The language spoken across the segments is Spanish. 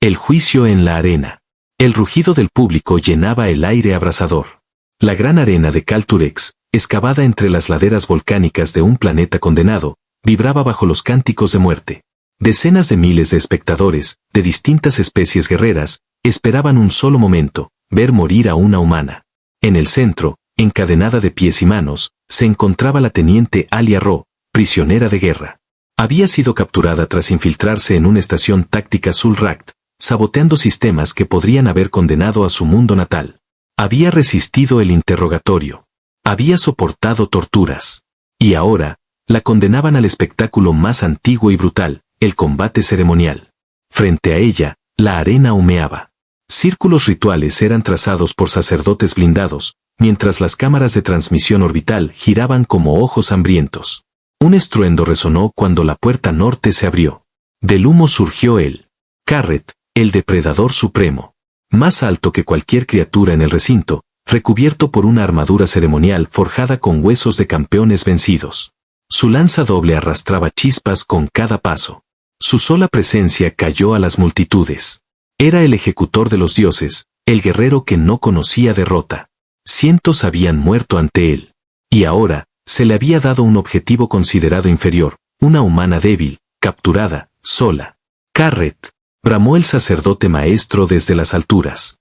El juicio en la arena. El rugido del público llenaba el aire abrasador. La gran arena de Calturex, excavada entre las laderas volcánicas de un planeta condenado, vibraba bajo los cánticos de muerte. Decenas de miles de espectadores, de distintas especies guerreras, esperaban un solo momento, ver morir a una humana. En el centro, encadenada de pies y manos, se encontraba la teniente Alia Ro, prisionera de guerra. Había sido capturada tras infiltrarse en una estación táctica Sul-Rakt, saboteando sistemas que podrían haber condenado a su mundo natal. Había resistido el interrogatorio. Había soportado torturas. Y ahora, la condenaban al espectáculo más antiguo y brutal, el combate ceremonial. Frente a ella, la arena humeaba. Círculos rituales eran trazados por sacerdotes blindados, mientras las cámaras de transmisión orbital giraban como ojos hambrientos. Un estruendo resonó cuando la puerta norte se abrió. Del humo surgió él. Carret, el depredador supremo. Más alto que cualquier criatura en el recinto, recubierto por una armadura ceremonial forjada con huesos de campeones vencidos. Su lanza doble arrastraba chispas con cada paso. Su sola presencia cayó a las multitudes. Era el ejecutor de los dioses, el guerrero que no conocía derrota. Cientos habían muerto ante él. Y ahora, se le había dado un objetivo considerado inferior, una humana débil, capturada, sola. Carret, bramó el sacerdote maestro desde las alturas.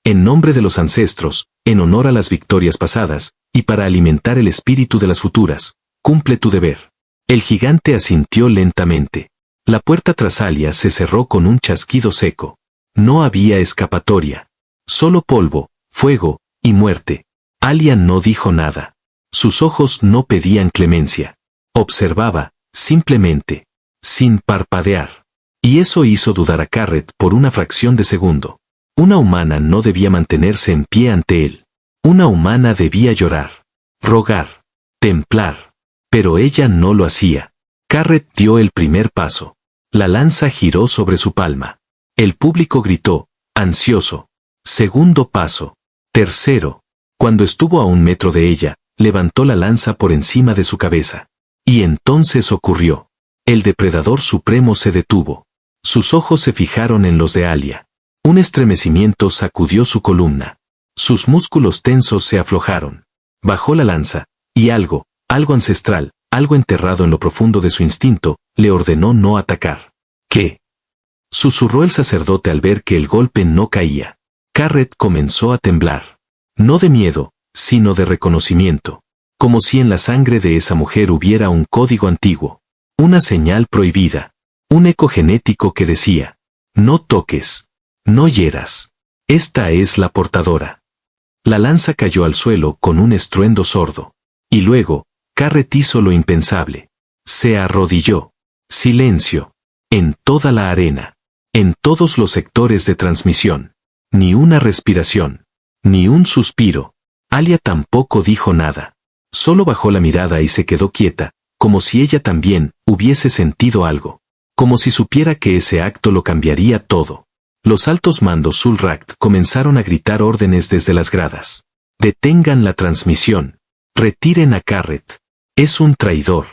En nombre de los ancestros, en honor a las victorias pasadas, y para alimentar el espíritu de las futuras, cumple tu deber. El gigante asintió lentamente. La puerta tras Alia se cerró con un chasquido seco. No había escapatoria. Solo polvo, fuego, y muerte. Alia no dijo nada. Sus ojos no pedían clemencia. Observaba, simplemente. Sin parpadear. Y eso hizo dudar a Carret por una fracción de segundo. Una humana no debía mantenerse en pie ante él. Una humana debía llorar. Rogar. Templar. Pero ella no lo hacía. Carret dio el primer paso. La lanza giró sobre su palma. El público gritó, ansioso. Segundo paso. Tercero. Cuando estuvo a 1 metro de ella, levantó la lanza por encima de su cabeza. Y entonces ocurrió. El depredador supremo se detuvo. Sus ojos se fijaron en los de Alia. Un estremecimiento sacudió su columna. Sus músculos tensos se aflojaron. Bajó la lanza, y algo ancestral, algo enterrado en lo profundo de su instinto, le ordenó no atacar. ¿Qué? Susurró el sacerdote al ver que el golpe no caía. Carret comenzó a temblar. No de miedo, sino de reconocimiento. Como si en la sangre de esa mujer hubiera un código antiguo. Una señal prohibida. Un eco genético que decía, no toques. No hieras. Esta es la portadora. La lanza cayó al suelo con un estruendo sordo. Y luego, Carret hizo lo impensable. Se arrodilló. Silencio. En toda la arena. En todos los sectores de transmisión. Ni una respiración. Ni un suspiro. Alia tampoco dijo nada. Solo bajó la mirada y se quedó quieta, como si ella también hubiese sentido algo. Como si supiera que ese acto lo cambiaría todo. Los altos mandos Sul-Rakt comenzaron a gritar órdenes desde las gradas. Detengan la transmisión. Retiren a Carret. Es un traidor.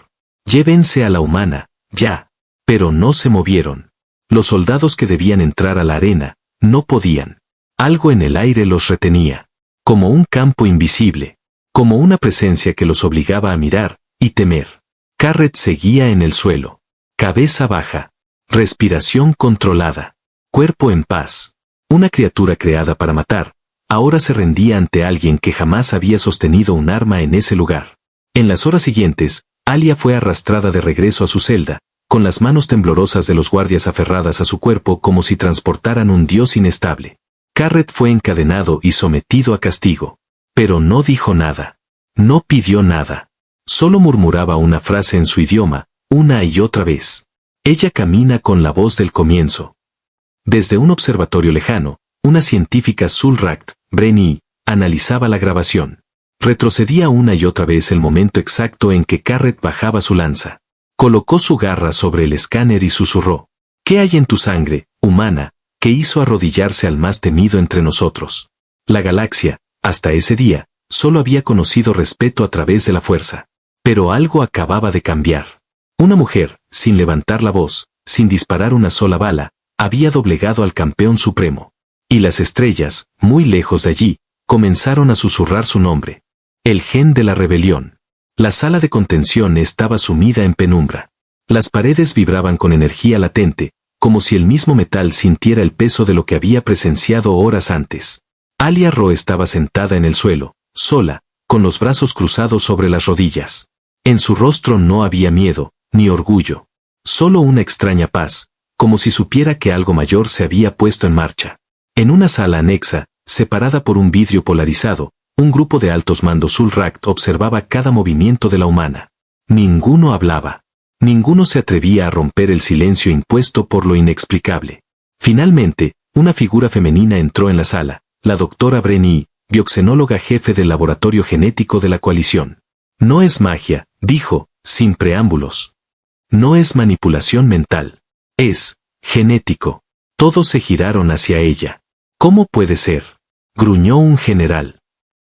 Llévense a la humana, ya. Pero no se movieron. Los soldados que debían entrar a la arena, no podían. Algo en el aire los retenía. Como un campo invisible. Como una presencia que los obligaba a mirar y temer. Carret seguía en el suelo. Cabeza baja. Respiración controlada. Cuerpo en paz. Una criatura creada para matar, ahora se rendía ante alguien que jamás había sostenido un arma en ese lugar. En las horas siguientes, Alia fue arrastrada de regreso a su celda, con las manos temblorosas de los guardias aferradas a su cuerpo como si transportaran un dios inestable. Carret fue encadenado y sometido a castigo. Pero no dijo nada. No pidió nada. Solo murmuraba una frase en su idioma, una y otra vez. Ella camina con la voz del comienzo. Desde un observatorio lejano, una científica Sul-Rakt, Brenny, analizaba la grabación. Retrocedía una y otra vez el momento exacto en que Carret bajaba su lanza. Colocó su garra sobre el escáner y susurró. ¿Qué hay en tu sangre, humana, que hizo arrodillarse al más temido entre nosotros? La galaxia, hasta ese día, solo había conocido respeto a través de la fuerza. Pero algo acababa de cambiar. Una mujer, sin levantar la voz, sin disparar una sola bala, había doblegado al campeón supremo. Y las estrellas, muy lejos de allí, comenzaron a susurrar su nombre. El gen de la rebelión. La sala de contención estaba sumida en penumbra. Las paredes vibraban con energía latente, como si el mismo metal sintiera el peso de lo que había presenciado horas antes. Alia Ro estaba sentada en el suelo, sola, con los brazos cruzados sobre las rodillas. En su rostro no había miedo, ni orgullo. Solo una extraña paz, como si supiera que algo mayor se había puesto en marcha. En una sala anexa, separada por un vidrio polarizado, un grupo de altos mandos Zulrakt observaba cada movimiento de la humana. Ninguno hablaba. Ninguno se atrevía a romper el silencio impuesto por lo inexplicable. Finalmente, una figura femenina entró en la sala, la doctora Brenny, bioxenóloga jefe del laboratorio genético de la coalición. No es magia, dijo, sin preámbulos. No es manipulación mental. Es genético. Todos se giraron hacia ella. ¿Cómo puede ser? Gruñó un general.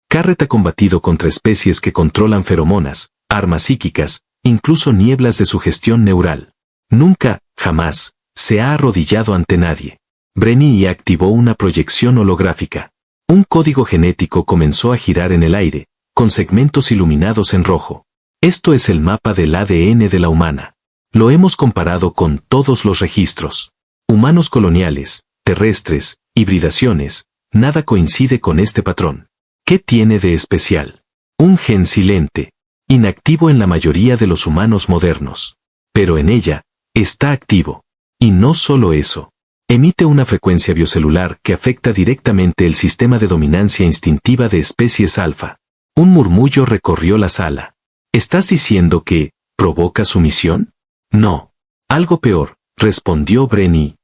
Carrett ha combatido contra especies que controlan feromonas, armas psíquicas, incluso nieblas de sugestión neural. Nunca, jamás, se ha arrodillado ante nadie. Brenny activó una proyección holográfica. Un código genético comenzó a girar en el aire, con segmentos iluminados en rojo. Esto es el mapa del ADN de la humana. Lo hemos comparado con todos los registros. Humanos coloniales, terrestres, hibridaciones, nada coincide con este patrón. ¿Qué tiene de especial? Un gen silente, inactivo en la mayoría de los humanos modernos. Pero en ella, está activo. Y no solo eso. Emite una frecuencia biocelular que afecta directamente el sistema de dominancia instintiva de especies alfa. Un murmullo recorrió la sala. ¿Estás diciendo que provoca sumisión? No. Algo peor, respondió Brenny.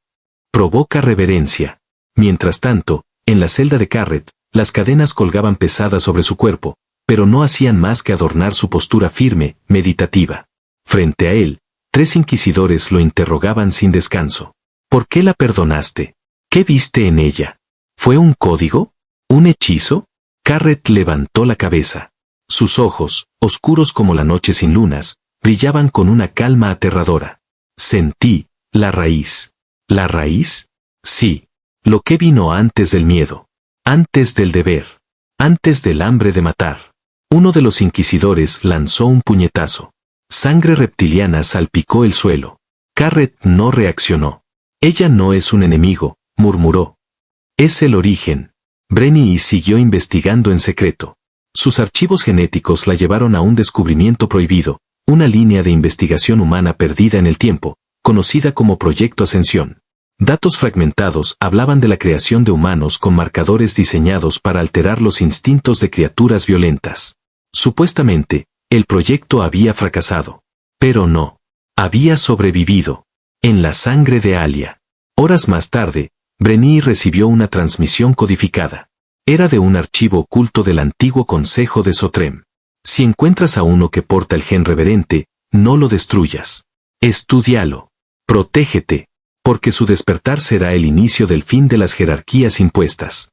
Provoca reverencia. Mientras tanto, en la celda de Carrett, las cadenas colgaban pesadas sobre su cuerpo, pero no hacían más que adornar su postura firme, meditativa. Frente a él, 3 inquisidores lo interrogaban sin descanso. ¿Por qué la perdonaste? ¿Qué viste en ella? ¿Fue un código? ¿Un hechizo? Carrett levantó la cabeza. Sus ojos, oscuros como la noche sin lunas, brillaban con una calma aterradora. Sentí la raíz. ¿La raíz? Sí. Lo que vino antes del miedo. Antes del deber. Antes del hambre de matar. Uno de los inquisidores lanzó un puñetazo. Sangre reptiliana salpicó el suelo. Carrett no reaccionó. Ella no es un enemigo, murmuró. Es el origen. Brenny siguió investigando en secreto. Sus archivos genéticos la llevaron a un descubrimiento prohibido, una línea de investigación humana perdida en el tiempo, conocida como Proyecto Ascensión. Datos fragmentados hablaban de la creación de humanos con marcadores diseñados para alterar los instintos de criaturas violentas. Supuestamente, el proyecto había fracasado. Pero no. Había sobrevivido. En la sangre de Alia. Horas más tarde, Brenny recibió una transmisión codificada. Era de un archivo oculto del antiguo Consejo de Sotrem. Si encuentras a uno que porta el gen reverente, no lo destruyas. Estúdialo. Protégete. Porque su despertar será el inicio del fin de las jerarquías impuestas.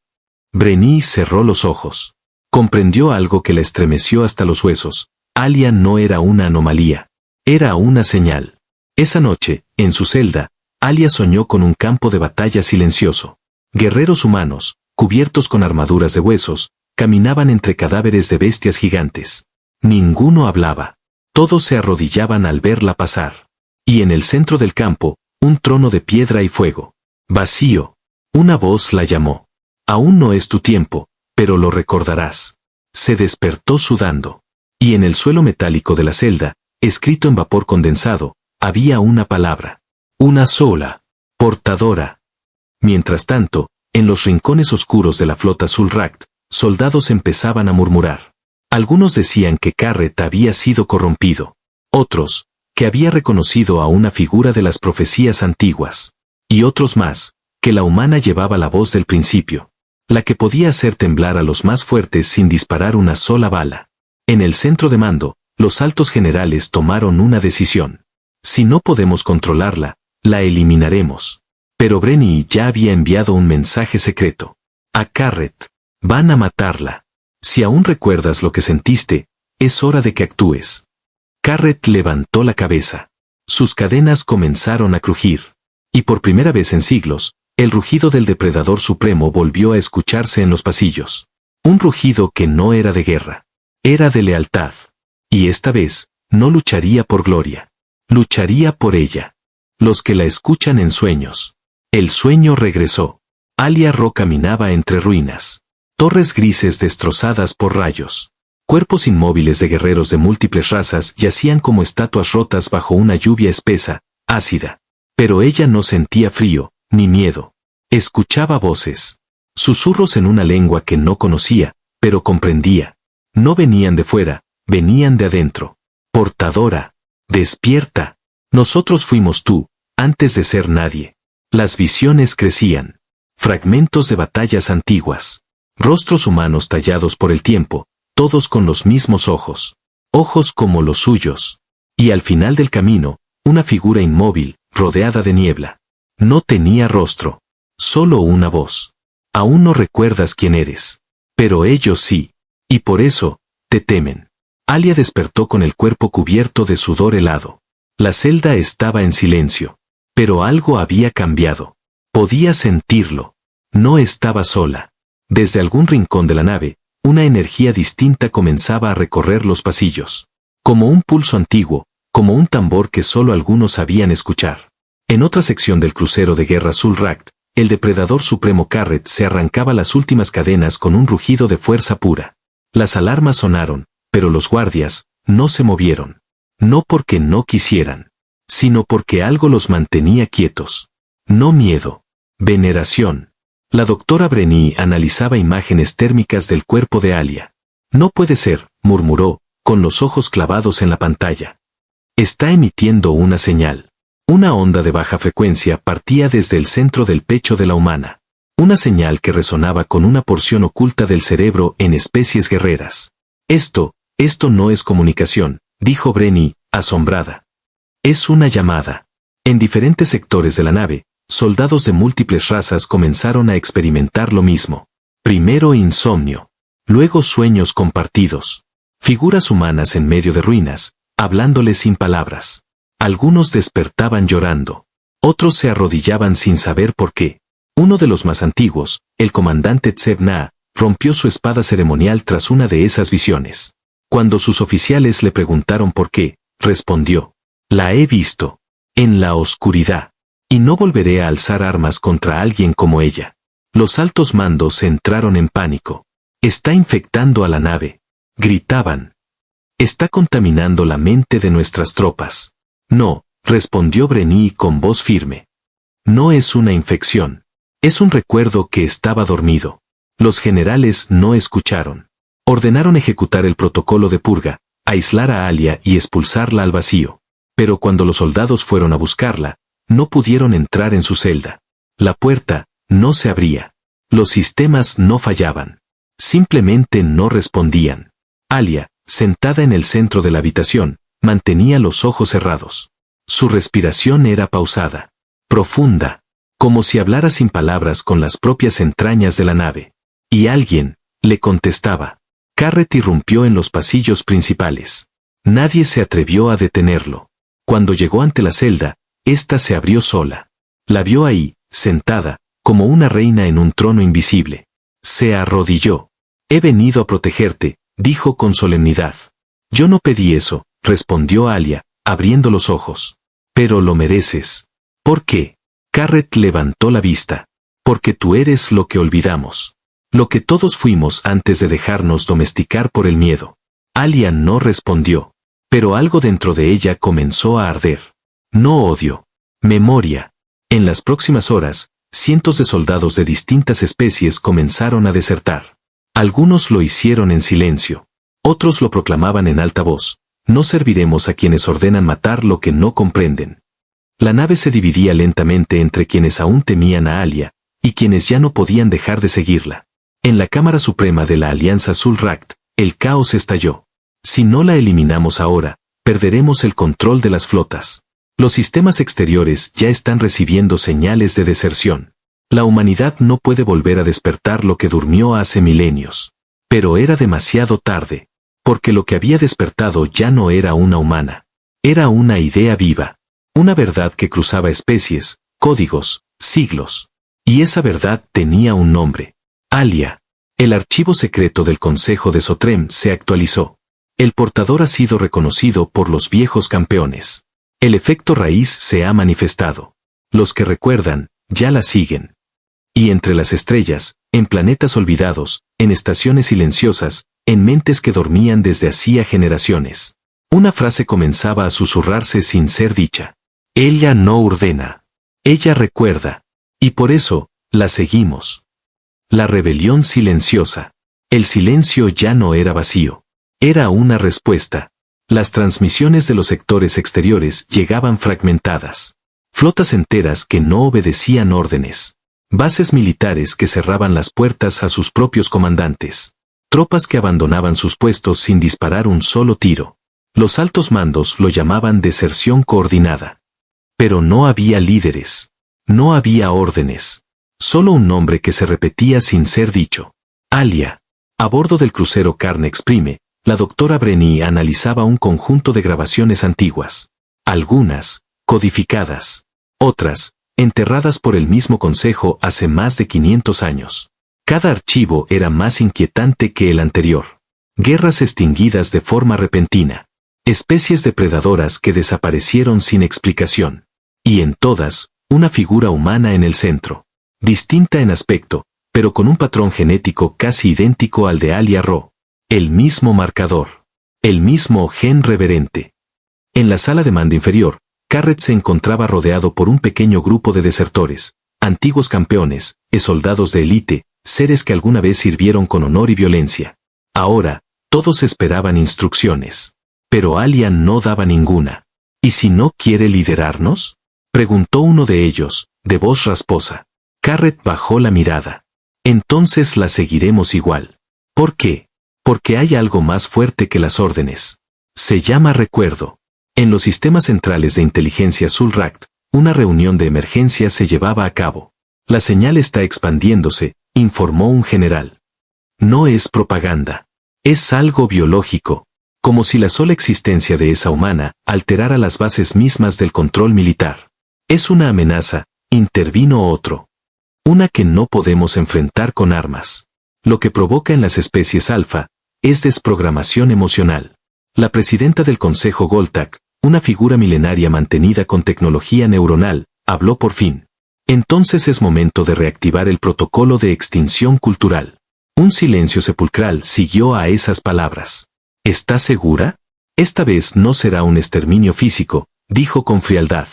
Brenny cerró los ojos. Comprendió algo que la estremeció hasta los huesos. Alia no era una anomalía. Era una señal. Esa noche, en su celda, Alia soñó con un campo de batalla silencioso. Guerreros humanos, cubiertos con armaduras de huesos, caminaban entre cadáveres de bestias gigantes. Ninguno hablaba. Todos se arrodillaban al verla pasar. Y en el centro del campo, un trono de piedra y fuego. Vacío. Una voz la llamó. Aún no es tu tiempo, pero lo recordarás. Se despertó sudando. Y en el suelo metálico de la celda, escrito en vapor condensado, había una palabra. Una sola. Portadora. Mientras tanto, en los rincones oscuros de la flota Zulrakt, soldados empezaban a murmurar. Algunos decían que Carrett había sido corrompido. Otros, que había reconocido a una figura de las profecías antiguas. Y otros más, que la humana llevaba la voz del principio. La que podía hacer temblar a los más fuertes sin disparar una sola bala. En el centro de mando, los altos generales tomaron una decisión. Si no podemos controlarla, la eliminaremos. Pero Brenny ya había enviado un mensaje secreto. A Carrett. Van a matarla. Si aún recuerdas lo que sentiste, es hora de que actúes. Carrett levantó la cabeza. Sus cadenas comenzaron a crujir. Y por primera vez en siglos, el rugido del depredador supremo volvió a escucharse en los pasillos. Un rugido que no era de guerra. Era de lealtad. Y esta vez, no lucharía por gloria. Lucharía por ella. Los que la escuchan en sueños. El sueño regresó. Alia Ro caminaba entre ruinas. Torres grises destrozadas por rayos. Cuerpos inmóviles de guerreros de múltiples razas yacían como estatuas rotas bajo una lluvia espesa, ácida. Pero ella no sentía frío, ni miedo. Escuchaba voces. Susurros en una lengua que no conocía, pero comprendía. No venían de fuera, venían de adentro. Portadora. Despierta. Nosotros fuimos tú, antes de ser nadie. Las visiones crecían. Fragmentos de batallas antiguas. Rostros humanos tallados por el tiempo, todos con los mismos ojos. Ojos como los suyos. Y al final del camino, una figura inmóvil, rodeada de niebla. No tenía rostro. Solo una voz. Aún no recuerdas quién eres. Pero ellos sí. Y por eso, te temen. Alia despertó con el cuerpo cubierto de sudor helado. La celda estaba en silencio. Pero algo había cambiado. Podía sentirlo. No estaba sola. Desde algún rincón de la nave, una energía distinta comenzaba a recorrer los pasillos. Como un pulso antiguo, como un tambor que solo algunos sabían escuchar. En otra sección del crucero de guerra Zulrakt, el depredador supremo Karret se arrancaba las últimas cadenas con un rugido de fuerza pura. Las alarmas sonaron, pero los guardias no se movieron. No porque no quisieran, sino porque algo los mantenía quietos. No miedo. Veneración. La doctora Brenny analizaba imágenes térmicas del cuerpo de Alia. No puede ser, murmuró, con los ojos clavados en la pantalla. Está emitiendo una señal. Una onda de baja frecuencia partía desde el centro del pecho de la humana. Una señal que resonaba con una porción oculta del cerebro en especies guerreras. Esto no es comunicación, dijo Brenny, asombrada. Es una llamada. En diferentes sectores de la nave, soldados de múltiples razas comenzaron a experimentar lo mismo. Primero insomnio. Luego sueños compartidos. Figuras humanas en medio de ruinas, hablándoles sin palabras. Algunos despertaban llorando. Otros se arrodillaban sin saber por qué. Uno de los más antiguos, el comandante Tseb-Na, rompió su espada ceremonial tras una de esas visiones. Cuando sus oficiales le preguntaron por qué, respondió: la he visto. En la oscuridad. Y no volveré a alzar armas contra alguien como ella. Los altos mandos entraron en pánico. Está infectando a la nave. Gritaban. Está contaminando la mente de nuestras tropas. No, respondió Brenny con voz firme. No es una infección. Es un recuerdo que estaba dormido. Los generales no escucharon. Ordenaron ejecutar el protocolo de purga, aislar a Alia y expulsarla al vacío. Pero cuando los soldados fueron a buscarla, no pudieron entrar en su celda. La puerta no se abría. Los sistemas no fallaban. Simplemente no respondían. Alia, sentada en el centro de la habitación, mantenía los ojos cerrados. Su respiración era pausada, profunda, como si hablara sin palabras con las propias entrañas de la nave. Y alguien le contestaba. Karret irrumpió en los pasillos principales. Nadie se atrevió a detenerlo. Cuando llegó ante la celda, ésta se abrió sola. La vio ahí, sentada, como una reina en un trono invisible. Se arrodilló. He venido a protegerte, dijo con solemnidad. Yo no pedí eso, respondió Alia, abriendo los ojos. Pero lo mereces. ¿Por qué? Karret levantó la vista. Porque tú eres lo que olvidamos. Lo que todos fuimos antes de dejarnos domesticar por el miedo. Alia no respondió. Pero algo dentro de ella comenzó a arder. No odio. Memoria. En las próximas horas, cientos de soldados de distintas especies comenzaron a desertar. Algunos lo hicieron en silencio. Otros lo proclamaban en alta voz. No serviremos a quienes ordenan matar lo que no comprenden. La nave se dividía lentamente entre quienes aún temían a Alia, y quienes ya no podían dejar de seguirla. En la Cámara Suprema de la Alianza Zulrakt, el caos estalló. Si no la eliminamos ahora, perderemos el control de las flotas. Los sistemas exteriores ya están recibiendo señales de deserción. La humanidad no puede volver a despertar lo que durmió hace milenios. Pero era demasiado tarde, porque lo que había despertado ya no era una humana. Era una idea viva. Una verdad que cruzaba especies, códigos, siglos. Y esa verdad tenía un nombre. Alia. El archivo secreto del Consejo de Sotrem se actualizó. El portador ha sido reconocido por los viejos campeones. El efecto raíz se ha manifestado. Los que recuerdan, ya la siguen. Y entre las estrellas, en planetas olvidados, en estaciones silenciosas, en mentes que dormían desde hacía generaciones. Una frase comenzaba a susurrarse sin ser dicha. Ella no ordena. Ella recuerda. Y por eso, la seguimos. La rebelión silenciosa. El silencio ya no era vacío. Era una respuesta. Las transmisiones de los sectores exteriores llegaban fragmentadas. Flotas enteras que no obedecían órdenes. Bases militares que cerraban las puertas a sus propios comandantes. Tropas que abandonaban sus puestos sin disparar un solo tiro. Los altos mandos lo llamaban deserción coordinada. Pero no había líderes. No había órdenes. Solo un nombre que se repetía sin ser dicho. Alia. A bordo del crucero Carne Exprime, la doctora Brenny analizaba un conjunto de grabaciones antiguas. Algunas, codificadas. Otras, enterradas por el mismo consejo hace más de 500 años. Cada archivo era más inquietante que el anterior. Guerras extinguidas de forma repentina. Especies depredadoras que desaparecieron sin explicación. Y en todas, una figura humana en el centro. Distinta en aspecto, pero con un patrón genético casi idéntico al de Alia Ro. El mismo marcador. El mismo gen reverente. En la sala de mando inferior, Carret se encontraba rodeado por un pequeño grupo de desertores, antiguos campeones, soldados de élite, seres que alguna vez sirvieron con honor y violencia. Ahora, todos esperaban instrucciones. Pero Alia no daba ninguna. ¿Y si no quiere liderarnos? Preguntó uno de ellos, de voz rasposa. Carret bajó la mirada. Entonces la seguiremos igual. ¿Por qué? Porque hay algo más fuerte que las órdenes. Se llama recuerdo. En los sistemas centrales de inteligencia Zulrakt, una reunión de emergencia se llevaba a cabo. La señal está expandiéndose, informó un general. No es propaganda. Es algo biológico. Como si la sola existencia de esa humana alterara las bases mismas del control militar. Es una amenaza, intervino otro. Una que no podemos enfrentar con armas. Lo que provoca en las especies alfa es desprogramación emocional. La presidenta del Consejo Goltak, una figura milenaria mantenida con tecnología neuronal, habló por fin. Entonces es momento de reactivar el protocolo de extinción cultural. Un silencio sepulcral siguió a esas palabras. ¿Está segura? Esta vez no será un exterminio físico, dijo con frialdad.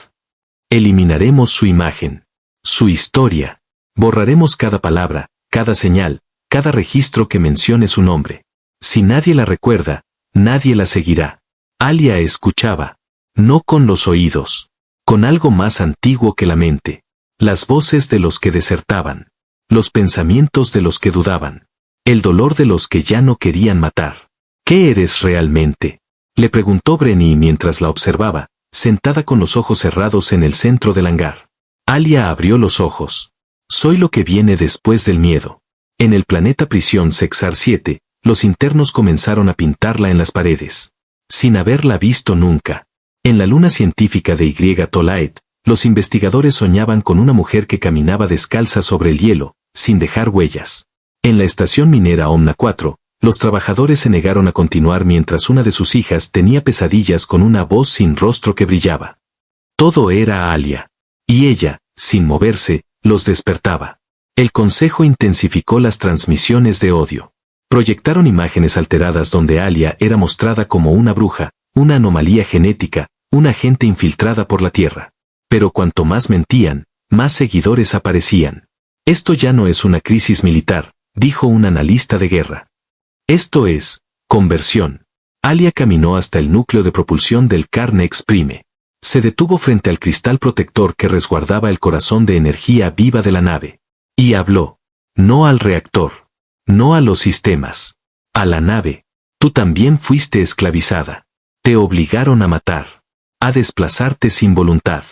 Eliminaremos su imagen, su historia. Borraremos cada palabra, cada señal, cada registro que mencione su nombre. Si nadie la recuerda, nadie la seguirá. Alia escuchaba. No con los oídos. Con algo más antiguo que la mente. Las voces de los que desertaban. Los pensamientos de los que dudaban. El dolor de los que ya no querían matar. ¿Qué eres realmente? Le preguntó Brenny mientras la observaba, sentada con los ojos cerrados en el centro del hangar. Alia abrió los ojos. Soy lo que viene después del miedo. En el planeta prisión Sexar 7, los internos comenzaron a pintarla en las paredes. Sin haberla visto nunca. En la luna científica de Y Tolaet, los investigadores soñaban con una mujer que caminaba descalza sobre el hielo, sin dejar huellas. En la estación minera Omna 4, los trabajadores se negaron a continuar mientras una de sus hijas tenía pesadillas con una voz sin rostro que brillaba. Todo era Alia. Y ella, sin moverse, los despertaba. El consejo intensificó las transmisiones de odio. Proyectaron imágenes alteradas donde Alia era mostrada como una bruja, una anomalía genética, una agente infiltrada por la Tierra. Pero cuanto más mentían, más seguidores aparecían. Esto ya no es una crisis militar, dijo un analista de guerra. Esto es conversión. Alia caminó hasta el núcleo de propulsión del Carne Exprime. Se detuvo frente al cristal protector que resguardaba el corazón de energía viva de la nave. Y habló. No al reactor. No a los sistemas. A la nave. Tú también fuiste esclavizada. Te obligaron a matar. A desplazarte sin voluntad.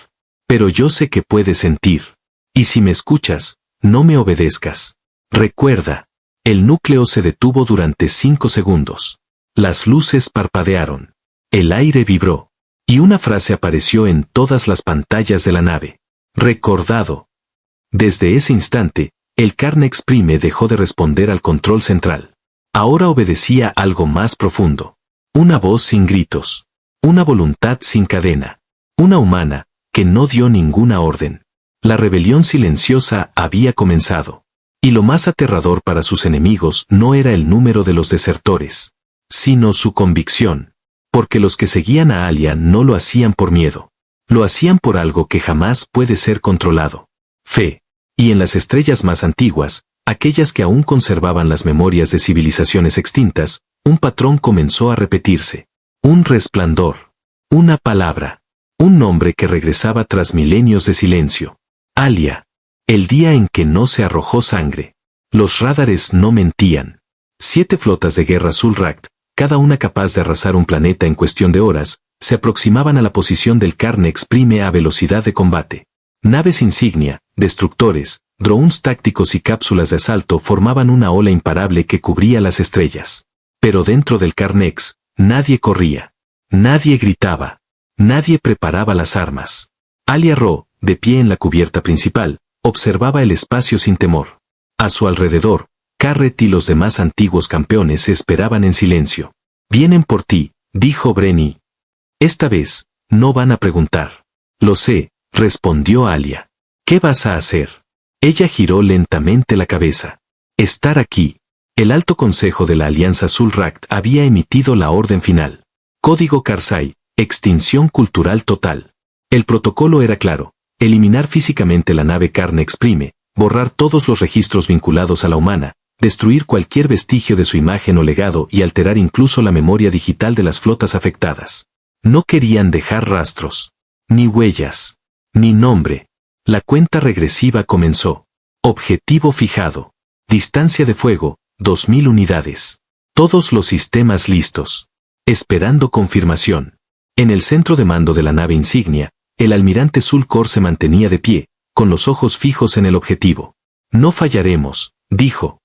Pero yo sé que puedes sentir. Y si me escuchas, no me obedezcas. Recuerda. El núcleo se detuvo durante 5 segundos. Las luces parpadearon. El aire vibró. Y una frase apareció en todas las pantallas de la nave. Recordado. Desde ese instante, el Carnex Prime dejó de responder al control central. Ahora obedecía algo más profundo. Una voz sin gritos. Una voluntad sin cadena. Una humana, que no dio ninguna orden. La rebelión silenciosa había comenzado. Y lo más aterrador para sus enemigos no era el número de los desertores, sino su convicción. Porque los que seguían a Alia no lo hacían por miedo. Lo hacían por algo que jamás puede ser controlado. Fe. Y en las estrellas más antiguas, aquellas que aún conservaban las memorias de civilizaciones extintas, un patrón comenzó a repetirse. Un resplandor. Una palabra. Un nombre que regresaba tras milenios de silencio. Alia. El día en que no se arrojó sangre. Los rádares no mentían. 7 flotas de guerra Zulrakt, cada una capaz de arrasar un planeta en cuestión de horas, se aproximaban a la posición del Carnex Prime a velocidad de combate. Naves insignia, destructores, drones tácticos y cápsulas de asalto formaban una ola imparable que cubría las estrellas. Pero dentro del Carnex, nadie corría. Nadie gritaba. Nadie preparaba las armas. Alia Ro, de pie en la cubierta principal, observaba el espacio sin temor. A su alrededor, Carret y los demás antiguos campeones se esperaban en silencio. «Vienen por ti», dijo Brenny. «Esta vez, no van a preguntar». «Lo sé», respondió Alia. «¿Qué vas a hacer?» Ella giró lentamente la cabeza. «Estar aquí». El Alto Consejo de la Alianza Zulrakt había emitido la orden final. Código Karsai, extinción cultural total. El protocolo era claro: eliminar físicamente la nave Carnex Prime, borrar todos los registros vinculados a la humana, destruir cualquier vestigio de su imagen o legado y alterar incluso la memoria digital de las flotas afectadas. No querían dejar rastros, ni huellas, ni nombre. La cuenta regresiva comenzó. Objetivo fijado. Distancia de fuego, 2000 unidades. Todos los sistemas listos. Esperando confirmación. En el centro de mando de la nave insignia, el almirante Zulkor se mantenía de pie, con los ojos fijos en el objetivo. «No fallaremos», dijo.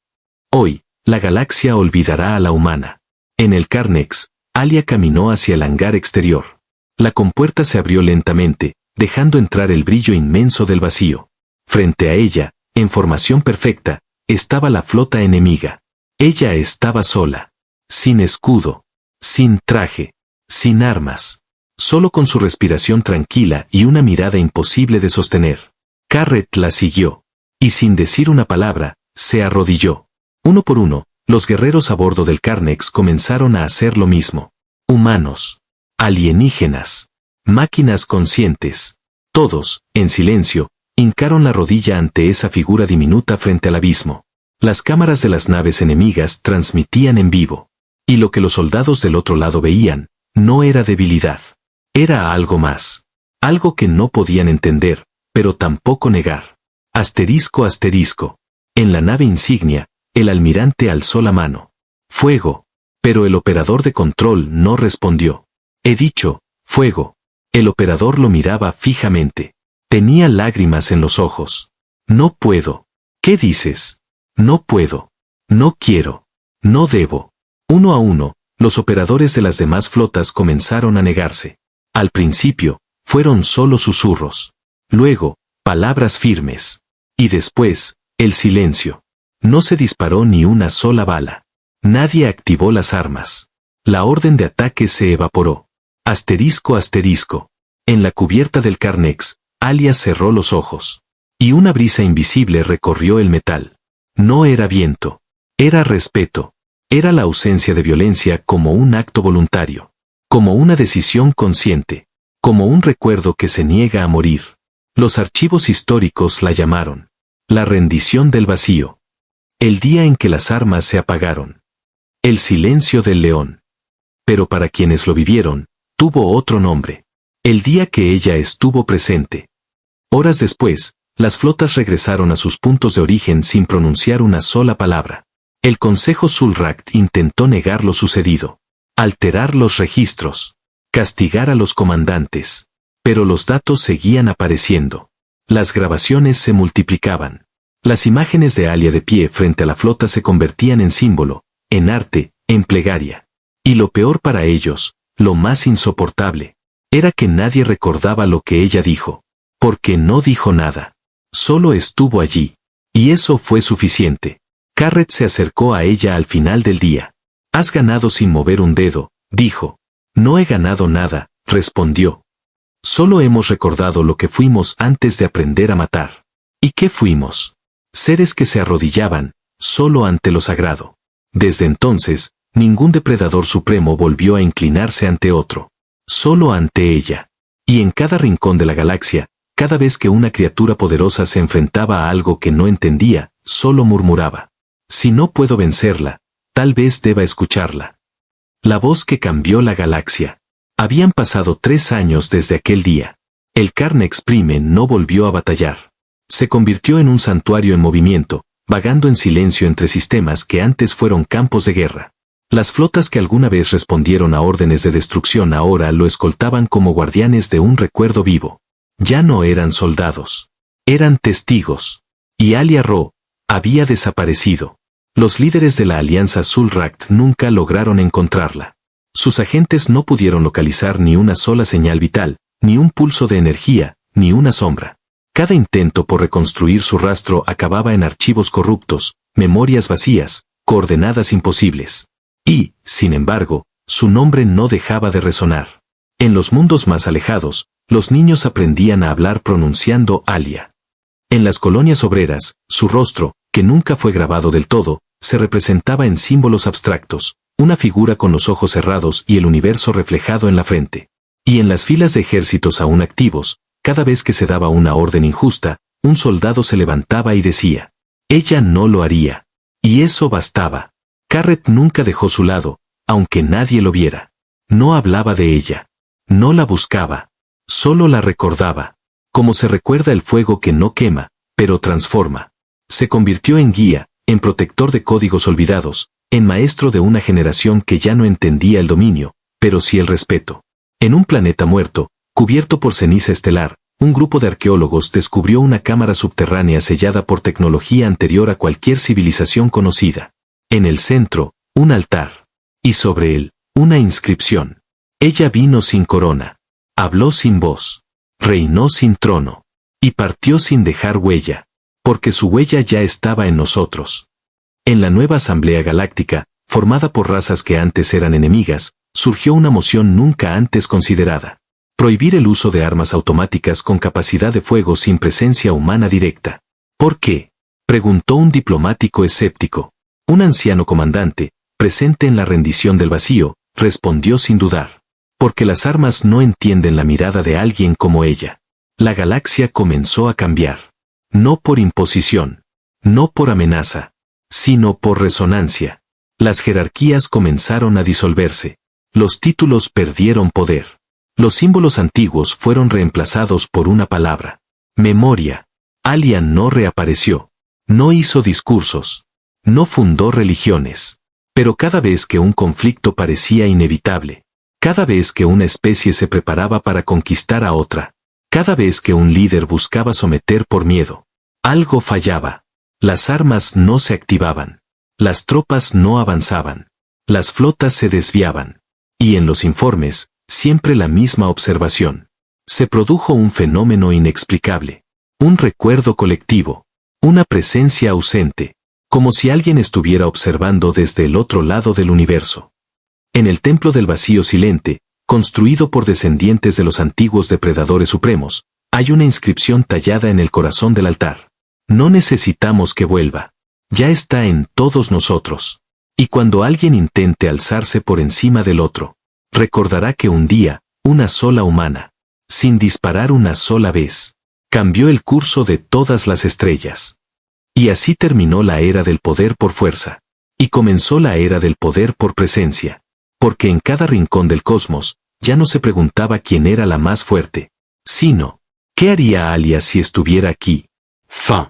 «Hoy, la galaxia olvidará a la humana». En el Carnex, Alia caminó hacia el hangar exterior. La compuerta se abrió lentamente, dejando entrar el brillo inmenso del vacío. Frente a ella, en formación perfecta, estaba la flota enemiga. Ella estaba sola. Sin escudo. Sin traje. Sin armas. Solo con su respiración tranquila y una mirada imposible de sostener. Carret la siguió. Y sin decir una palabra, se arrodilló. Uno por uno, los guerreros a bordo del Carnex comenzaron a hacer lo mismo. Humanos. Alienígenas. Máquinas conscientes. Todos, en silencio, hincaron la rodilla ante esa figura diminuta frente al abismo. Las cámaras de las naves enemigas transmitían en vivo. Y lo que los soldados del otro lado veían, no era debilidad. Era algo más. Algo que no podían entender, pero tampoco negar. Asterisco asterisco. En la nave insignia, el almirante alzó la mano. Fuego. Pero el operador de control no respondió. He dicho, fuego. El operador lo miraba fijamente. Tenía lágrimas en los ojos. No puedo. ¿Qué dices? No puedo. No quiero. No debo. Uno a uno, los operadores de las demás flotas comenzaron a negarse. Al principio, fueron solo susurros. Luego, palabras firmes. Y después, el silencio. No se disparó ni una sola bala. Nadie activó las armas. La orden de ataque se evaporó. Asterisco asterisco. En la cubierta del Carnex, Alia cerró los ojos. Y una brisa invisible recorrió el metal. No era viento. Era respeto. Era la ausencia de violencia como un acto voluntario. Como una decisión consciente. Como un recuerdo que se niega a morir. Los archivos históricos la llamaron. La rendición del vacío. El día en que las armas se apagaron. El silencio del león. Pero para quienes lo vivieron, tuvo otro nombre. El día que ella estuvo presente. Horas después, las flotas regresaron a sus puntos de origen sin pronunciar una sola palabra. El Consejo Zulrakt intentó negar lo sucedido. Alterar los registros. Castigar a los comandantes. Pero los datos seguían apareciendo. Las grabaciones se multiplicaban. Las imágenes de Alia de pie frente a la flota se convertían en símbolo, en arte, en plegaria. Y lo peor para ellos, lo más insoportable, era que nadie recordaba lo que ella dijo. Porque no dijo nada. Solo estuvo allí. Y eso fue suficiente. Carrett se acercó a ella al final del día. Has ganado sin mover un dedo, dijo. No he ganado nada, respondió. Solo hemos recordado lo que fuimos antes de aprender a matar. ¿Y qué fuimos? Seres que se arrodillaban, solo ante lo sagrado. Desde entonces, ningún depredador supremo volvió a inclinarse ante otro. Solo ante ella. Y en cada rincón de la galaxia, cada vez que una criatura poderosa se enfrentaba a algo que no entendía, solo murmuraba. Si no puedo vencerla, tal vez deba escucharla. La voz que cambió la galaxia. Habían pasado 3 años desde aquel día. El Carnex Prime no volvió a batallar. Se convirtió en un santuario en movimiento, vagando en silencio entre sistemas que antes fueron campos de guerra. Las flotas que alguna vez respondieron a órdenes de destrucción ahora lo escoltaban como guardianes de un recuerdo vivo. Ya no eran soldados. Eran testigos. Y Alia Ro había desaparecido. Los líderes de la Alianza Zulrakt nunca lograron encontrarla. Sus agentes no pudieron localizar ni una sola señal vital, ni un pulso de energía, ni una sombra. Cada intento por reconstruir su rastro acababa en archivos corruptos, memorias vacías, coordenadas imposibles. Y, sin embargo, su nombre no dejaba de resonar. En los mundos más alejados, los niños aprendían a hablar pronunciando Alia. En las colonias obreras, su rostro, que nunca fue grabado del todo, se representaba en símbolos abstractos, una figura con los ojos cerrados y el universo reflejado en la frente. Y en las filas de ejércitos aún activos, cada vez que se daba una orden injusta, un soldado se levantaba y decía, ella no lo haría. Y eso bastaba. Carrett nunca dejó su lado, aunque nadie lo viera. No hablaba de ella. No la buscaba. Solo la recordaba. Como se recuerda el fuego que no quema, pero transforma. Se convirtió en guía, en protector de códigos olvidados, en maestro de una generación que ya no entendía el dominio, pero sí el respeto. En un planeta muerto, cubierto por ceniza estelar, un grupo de arqueólogos descubrió una cámara subterránea sellada por tecnología anterior a cualquier civilización conocida. En el centro, un altar. Y sobre él, una inscripción. Ella vino sin corona. Habló sin voz. Reinó sin trono. Y partió sin dejar huella. Porque su huella ya estaba en nosotros. En la nueva Asamblea Galáctica, formada por razas que antes eran enemigas, surgió una moción nunca antes considerada. Prohibir el uso de armas automáticas con capacidad de fuego sin presencia humana directa. ¿Por qué? Preguntó un diplomático escéptico. Un anciano comandante, presente en la rendición del vacío, respondió sin dudar. Porque las armas no entienden la mirada de alguien como ella. La galaxia comenzó a cambiar. No por imposición. No por amenaza. Sino por resonancia. Las jerarquías comenzaron a disolverse. Los títulos perdieron poder. Los símbolos antiguos fueron reemplazados por una palabra. Memoria. Alia no reapareció. No hizo discursos. No fundó religiones. Pero cada vez que un conflicto parecía inevitable, cada vez que una especie se preparaba para conquistar a otra, cada vez que un líder buscaba someter por miedo, algo fallaba. Las armas no se activaban. Las tropas no avanzaban. Las flotas se desviaban. Y en los informes, siempre la misma observación. Se produjo un fenómeno inexplicable. Un recuerdo colectivo. Una presencia ausente. Como si alguien estuviera observando desde el otro lado del universo. En el templo del vacío silente, construido por descendientes de los antiguos depredadores supremos, hay una inscripción tallada en el corazón del altar. No necesitamos que vuelva. Ya está en todos nosotros. Y cuando alguien intente alzarse por encima del otro, recordará que un día, una sola humana, sin disparar una sola vez, cambió el curso de todas las estrellas. Y así terminó la era del poder por fuerza. Y comenzó la era del poder por presencia. Porque en cada rincón del cosmos, ya no se preguntaba quién era la más fuerte, sino, ¿qué haría Alia si estuviera aquí? Fin.